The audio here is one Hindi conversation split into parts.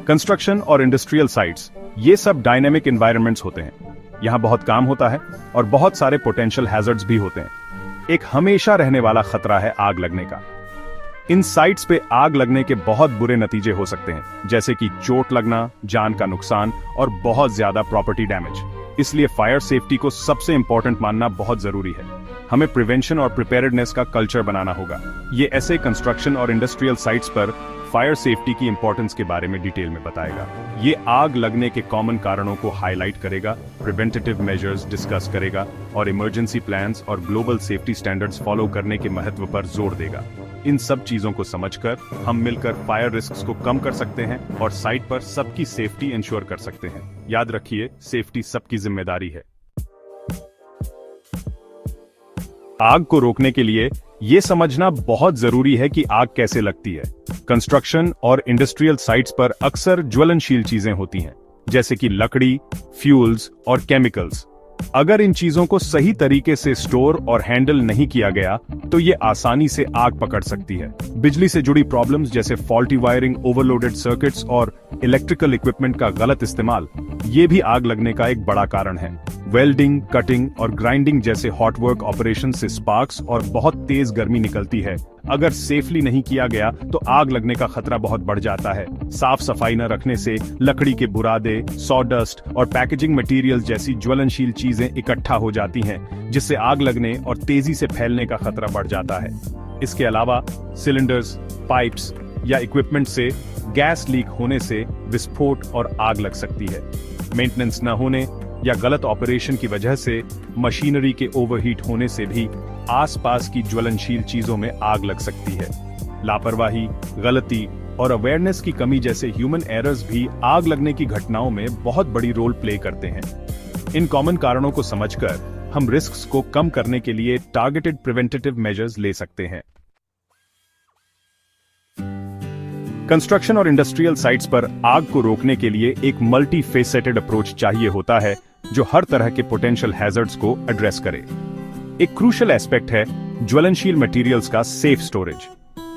कंस्ट्रक्शन और इंडस्ट्रियल साइट्स, ये सब डायनेमिक एनवायरनमेंट्स होते हैं। यहाँ बहुत काम होता है और बहुत सारे पोटेंशियल हैजर्ड्स भी होते हैं। एक हमेशा रहने वाला खतरा है आग लगने का। इन साइट्स पे आग लगने के बहुत बुरे नतीजे हो सकते हैं, जैसे कि चोट लगना, जान का नुकसान और बहुत ज्यादा प्रॉपर्टी डैमेज। इसलिए फायर सेफ्टी को सबसे इंपॉर्टेंट मानना बहुत जरूरी है। हमें प्रिवेंशन और प्रिपेयर्डनेस का कल्चर बनाना होगा। ये ऐसे कंस्ट्रक्शन और इंडस्ट्रियल साइट्स पर फायर सेफ्टी की इंपॉर्टेंस के बारे में डिटेल में बताएगा। ये आग लगने के कॉमन कारणों को हाईलाइट करेगा, प्रिवेंटिव मेजर्स डिस्कस करेगा और इमरजेंसी प्लान्स और ग्लोबल सेफ्टी स्टैंडर्ड्स फॉलो करने के महत्व पर जोर देगा। इन सब चीजों को समझकर हम मिलकर फायर रिस्क्स को कम कर सकते हैं और साइट पर सबकी सेफ्टी इंश्योर कर सकते हैं। याद रखिए, सेफ्टी सबकी जिम्मेदारी है। आग को रोकने के लिए ये समझना बहुत जरूरी है कि आग कैसे लगती है। कंस्ट्रक्शन और इंडस्ट्रियल साइट्स पर अक्सर ज्वलनशील चीजें होती हैं, जैसे कि लकड़ी, फ्यूल्स और केमिकल्स। अगर इन चीजों को सही तरीके से स्टोर और हैंडल नहीं किया गया तो ये आसानी से आग पकड़ सकती है। बिजली से जुड़ी प्रॉब्लम्स जैसे फॉल्टी वायरिंग, ओवरलोडेड सर्किट्स और इलेक्ट्रिकल इक्विपमेंट का गलत इस्तेमाल, ये भी आग लगने का एक बड़ा कारण है। वेल्डिंग, कटिंग और ग्राइंडिंग जैसे हॉट वर्क ऑपरेशन से स्पार्क्स और बहुत तेज गर्मी निकलती है। अगर सेफली नहीं किया गया तो आग लगने का खतरा बहुत बढ़ जाता है। साफ सफाई न रखने से लकड़ी के बुरादे, सॉडस्ट और पैकेजिंग मटेरियल जैसी ज्वलनशील चीजें इकट्ठा हो जाती हैं, जिससे आग लगने और तेजी से फैलने का खतरा बढ़ जाता है। इसके अलावा सिलेंडर्स, पाइप्स या इक्विपमेंट से गैस लीक होने से विस्फोट और आग लग सकती है। मेंटेनेंस न होने या गलत ऑपरेशन की वजह से मशीनरी के ओवरहीट होने से भी आसपास की ज्वलनशील चीजों में आग लग सकती है। लापरवाही, गलती और अवेयरनेस की कमी जैसे ह्यूमन एरर्स भी आग लगने की घटनाओं में बहुत बड़ी रोल प्ले करते हैं। इन कॉमन कारणों को समझकर हम रिस्क्स को कम करने के लिए टारगेटेड प्रिवेंटिव मेजर्स ले सकते हैं। कंस्ट्रक्शन और इंडस्ट्रियल साइट्स पर आग को रोकने के लिए एक मल्टी फेसेटेड अप्रोच चाहिए होता है, जो हर तरह के पोटेंशियल हैजर्ड्स को एड्रेस करे। एक क्रूशियल एस्पेक्ट है ज्वलनशील मटेरियल्स का सेफ स्टोरेज।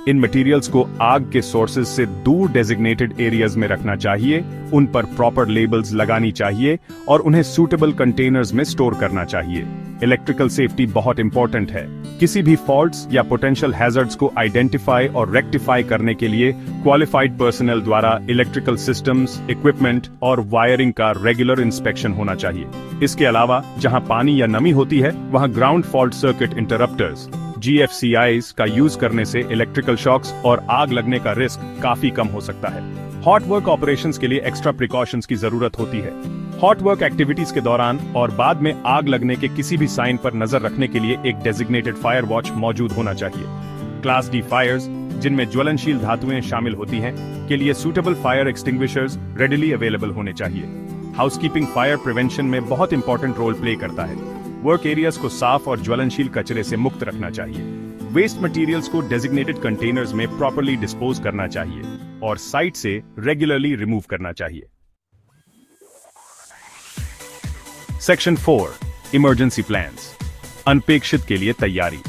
इन मटेरियल्स को आग के सोर्सेज से दूर डेजिग्नेटेड एरियाज में रखना चाहिए, उन पर प्रॉपर लेबल्स लगानी चाहिए और उन्हें सूटेबल कंटेनर्स में स्टोर करना चाहिए। इलेक्ट्रिकल सेफ्टी बहुत इंपॉर्टेंट है। किसी भी फॉल्ट्स या पोटेंशियल हैजर्ड्स को आइडेंटिफाई और रेक्टिफाई करने के लिए क्वालिफाइड पर्सनल द्वारा इलेक्ट्रिकल सिस्टम्स, इक्विपमेंट और वायरिंग का रेगुलर इंस्पेक्शन होना चाहिए। इसके अलावा जहां पानी या नमी होती है, वहां ग्राउंड फॉल्ट सर्किट इंटरप्टर्स GFCIs का यूज करने से इलेक्ट्रिकल शॉक्स और आग लगने का रिस्क काफी कम हो सकता है। हॉट वर्क ऑपरेशंस के लिए एक्स्ट्रा प्रिकॉशंस की जरूरत होती है। हॉट वर्क एक्टिविटीज के दौरान और बाद में आग लगने के किसी भी साइन पर नजर रखने के लिए एक डेजिग्नेटेड फायर वॉच मौजूद होना चाहिए। क्लास D फायर्स, जिनमें ज्वलनशील धातुएं शामिल होती हैं, के लिए suitable fire extinguishers readily available होने चाहिए। हाउसकीपिंग फायर प्रिवेंशन में बहुत इंपॉर्टेंट रोल प्ले करता है। वर्क एरियाज को साफ और ज्वलनशील कचरे से मुक्त रखना चाहिए। वेस्ट मटेरियल्स को डेजिग्नेटेड कंटेनर्स में प्रॉपर्ली डिस्पोज करना चाहिए और साइट से रेगुलरली रिमूव करना चाहिए। सेक्शन 4, इमरजेंसी प्लान्स, अनपेक्षित के लिए तैयारी।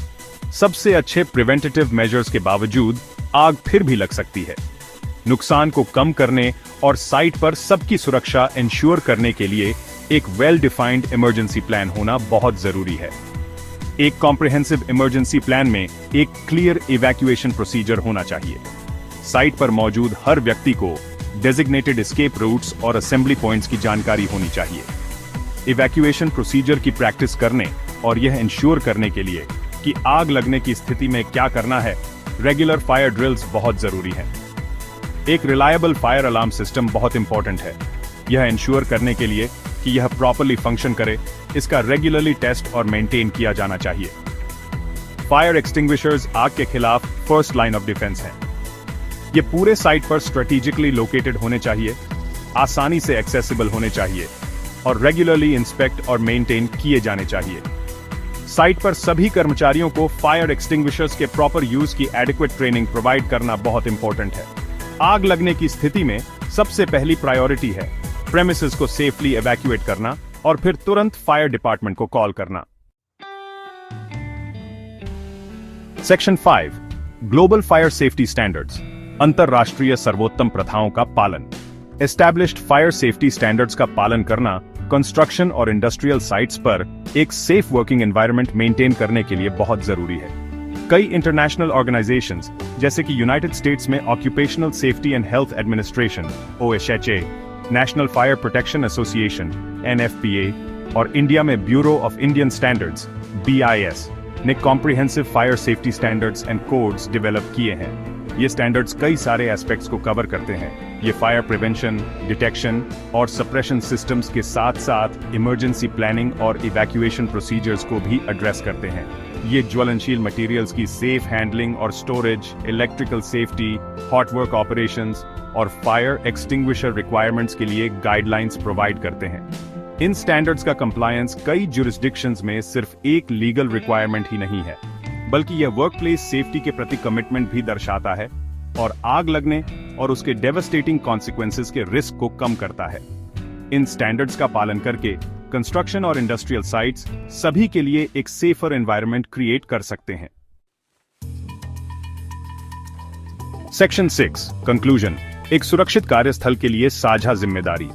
सबसे अच्छे प्रिवेंटिव मेजर्स के बावजूद आग फिर भी लग सकती है। नुकसान को कम करने और साइट पर सबकी सुरक्षा इंश्योर करने के लिए एक वेल डिफाइंड इमरजेंसी प्लान होना बहुत जरूरी है। एक कॉम्प्रिहेंसिव इमरजेंसी प्लान में एक क्लियर इवैक्यूएशन प्रोसीजर होना चाहिए। साइट पर मौजूद हर व्यक्ति को डेजिग्नेटेड एस्केप रूट्स और असेंबली पॉइंट्स की जानकारी होनी चाहिए। इवैक्यूएशन प्रोसीजर की प्रैक्टिस करने और यह इंश्योर करने के लिए कि आग लगने की स्थिति में क्या करना है, रेगुलर फायर ड्रिल्स बहुत जरूरी है। एक रिलायबल फायर अलार्म सिस्टम बहुत इंपॉर्टेंट है। यह इंश्योर करने के लिए कि यह प्रॉपर्ली फंक्शन करे, इसका रेगुलरली टेस्ट और मेंटेन किया जाना चाहिए। फायर एक्सटिंग्विशर्स आग के खिलाफ फर्स्ट लाइन ऑफ डिफेंस हैं। ये पूरे साइट पर स्ट्रेटेजिकली लोकेटेड होने चाहिए, आसानी से एक्सेसिबल होने चाहिए और रेगुलरली इंस्पेक्ट और मेंटेन किए जाने चाहिए। साइट पर सभी कर्मचारियों को फायर एक्सटिंग्विशर्स के प्रॉपर यूज की एडिक्वेट ट्रेनिंग प्रोवाइड करना बहुत इंपॉर्टेंट है। आग लगने की स्थिति में सबसे पहली प्रायोरिटी है प्रेमिसेस को सेफली इवैक्यूएट करना और फिर तुरंत फायर डिपार्टमेंट को कॉल करना। Section 5, global fire safety standards, अंतरराष्ट्रीय सर्वोत्तम प्रथाओं का पालन। एस्टैब्लिश्ड फायर सेफ्टी स्टैंडर्ड्स का पालन करना कंस्ट्रक्शन और इंडस्ट्रियल साइट्स पर एक सेफ वर्किंग एनवायरनमेंट मेंटेन करने के लिए बहुत जरूरी है। कई इंटरनेशनल ऑर्गेनाइजेशंस जैसे कि यूनाइटेड स्टेट्स में occupational safety and health administration OSHA, national fire protection association NFPA और इंडिया में bureau of Indian standards BIS ने comprehensive fire safety standards and codes develop किए हैं। ये स्टैंडर्ड्स कई सारे एस्पेक्ट्स को कवर करते हैं। ये फायर प्रिवेंशन, डिटेक्शन और सप्रेशन सिस्टम्स के साथ साथ इमरजेंसी प्लानिंग और इवैक्यूएशन प्रोसीजर्स को भी एड्रेस करते हैं। ये ज्वलनशील मटेरियल्स की सेफ हैंडलिंग और storage, electrical safety, hot work operations और फायर एक्सटिंग्विशर रिक्वायरमेंट्स के लिए गाइडलाइंस प्रोवाइड करते हैं। इन स्टैंडर्ड्स का कंप्लायंस कई ज्यूरिसडिक्शंस में सिर्फ एक लीगल रिक्वायरमेंट ही नहीं है, बल्कि यह वर्कप्लेस सेफ्टी के प्रति कमिटमेंट भी दर्शाता है और आग लगने और उसके डेवास्टेटिंग कॉन्सिक्वेंसेस के रिस्क को कम करता है। इन स्टैंडर्ड्स का पालन करके कंस्ट्रक्शन और इंडस्ट्रियल साइट्स सभी के लिए एक सेफर एनवायरनमेंट क्रिएट कर सकते हैं। सेक्शन 6 कंक्लूजन, एक सुरक्षित कार्यस्थल के लिए साझा जिम्मेदारी।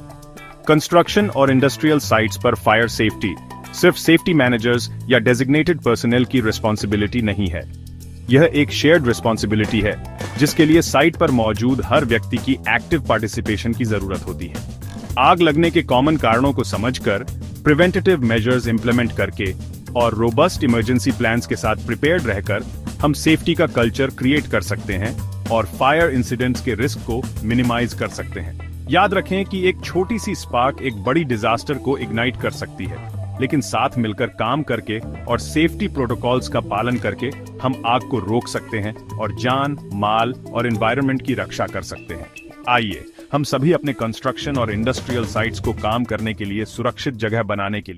कंस्ट्रक्शन और इंडस्ट्रियल साइट्स पर फायर सेफ्टी सिर्फ सेफ्टी मैनेजर्स या डेजिग्नेटेड पर्सनल की रिस्पॉन्सिबिलिटी नहीं है। यह एक शेयर्ड रिस्पॉन्सिबिलिटी है जिसके लिए साइट पर मौजूद हर व्यक्ति की एक्टिव पार्टिसिपेशन की जरूरत होती है। आग लगने के कॉमन कारणों को समझकर, प्रिवेंटिव मेजर्स इंप्लीमेंट करके और रोबस्ट इमरजेंसी प्लान्स के साथ प्रिपेयर्ड रहकर हम सेफ्टी का कल्चर क्रिएट कर सकते हैं और फायर इंसिडेंट्स के रिस्क को मिनिमाइज कर सकते हैं। याद रखें कि एक छोटी सी स्पार्क एक बड़ी डिजास्टर को इग्नाइट कर सकती है, लेकिन साथ मिलकर काम करके और सेफ्टी प्रोटोकॉल्स का पालन करके हम आग को रोक सकते हैं और जान, माल और एनवायरनमेंट की रक्षा कर सकते हैं। आइए हम सभी अपने कंस्ट्रक्शन और इंडस्ट्रियल साइट्स को काम करने के लिए सुरक्षित जगह बनाने के लिए